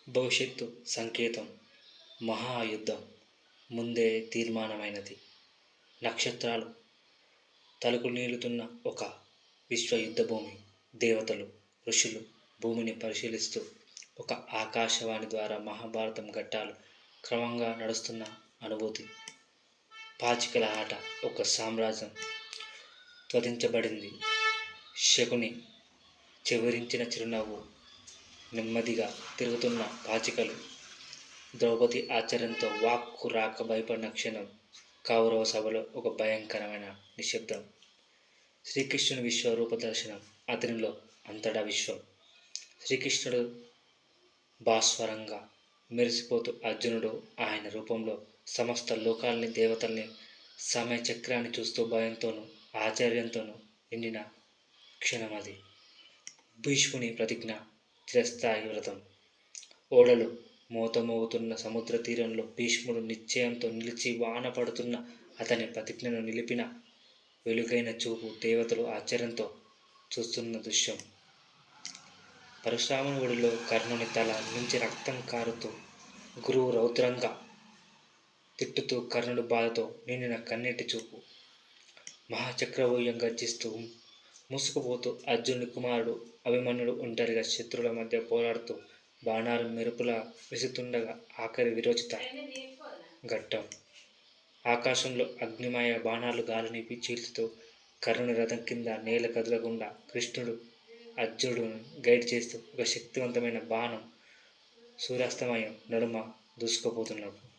భవిష్యత్తు సంకేతం. మహాయుద్ధం ముందే తీర్మానమైనది. నక్షత్రాలు తలుకునీలుతున్న ఒక విశ్వయుద్ధభూమి. దేవతలు, ఋషులు భూమిని పరిశీలిస్తూ ఒక ఆకాశవాణి ద్వారా మహాభారతం ఘట్టాలు క్రమంగా నడుస్తున్న అనుభూతి. పాచికల ఆట. ఒక సామ్రాజ్యం త్వదించబడింది. శకుని చివరించిన చిరునవ్వు. నెమ్మదిగా తిరుగుతున్న పాచికలు. ద్రౌపది ఆశ్చర్యంతో వాక్కు రాక భయపడిన క్షణం. కౌరవ సభలో ఒక భయంకరమైన నిశ్శబ్దం. శ్రీకృష్ణుని విశ్వరూప దర్శనం. అతనిలో అంతటా విశ్వం. శ్రీకృష్ణుడు భాస్వరంగా మెరిసిపోతూ, అర్జునుడు ఆయన రూపంలో సమస్త లోకాల్ని, దేవతల్ని, సమయచక్రాన్ని చూస్తూ భయంతోనూ ఆశ్చర్యంతోనూ నిండిన క్షణమది. భీష్ముని ప్రతిజ్ఞ. చిరస్థాయి వ్రతం. ఓడలు మోతమోగుతున్న సముద్ర తీరంలో భీష్ముడు నిశ్చయంతో నిలిచి వాన పడుతున్న అతని ప్రతిజ్ఞను నిలిపిన వెలుగైన చూపు. దేవతలు ఆశ్చర్యంతో చూస్తున్న దృశ్యం. పరశురాముని ఒడిలో కర్ణుని తల నుంచి రక్తం కారుతూ, గురువు రౌద్రంగా తిట్టుతూ, కర్ణుడి బాధతో నిండిన కన్నీటి చూపు. మహాచక్రవ్యూహం గర్జిస్తూ మూసుకుపోతూ, అర్జునుడి కుమారుడు అభిమన్యుడు ఒంటరిగా శత్రువుల మధ్య పోరాడుతూ బాణాలు మెరుపులా విసుతుండగా ఆఖరి విరోచిత ఘట్టం. ఆకాశంలో అగ్నిమయ బాణాలు గాలిని చీల్చుతూ, కర్ణుని రథం కింద నేల కదలకుండా కృష్ణుడు అర్జునుడును గైడ్ చేస్తూ ఒక శక్తివంతమైన బాణం సూర్యాస్తమయం నడుమ దూసుకుపోతున్నప్పుడు.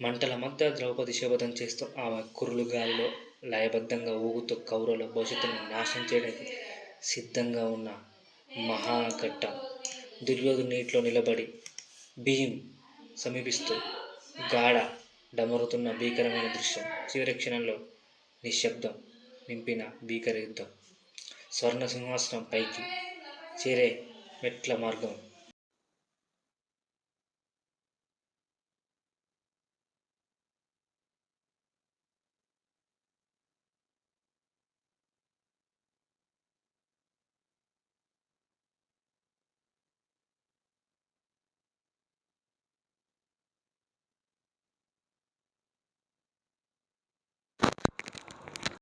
మంటల మధ్య ద్రౌపది శపథం చేస్తూ, ఆమె కురులు గాలిలో లయబద్ధంగా ఊగుతూ కౌరవుల భవిష్యత్తును నాశనం చేయడానికి సిద్ధంగా ఉన్న మహాఘట్టం. దుర్యోధను నీటిలో నిలబడి భీం సమీపిస్తూ గాఢ డమరుతున్న భీకరమైన దృశ్యం. చివరి క్షణంలో నిశ్శబ్దం నింపిన భీకర యుద్ధం. స్వర్ణ సింహాసనం పైకి చేరే మెట్ల మార్గం.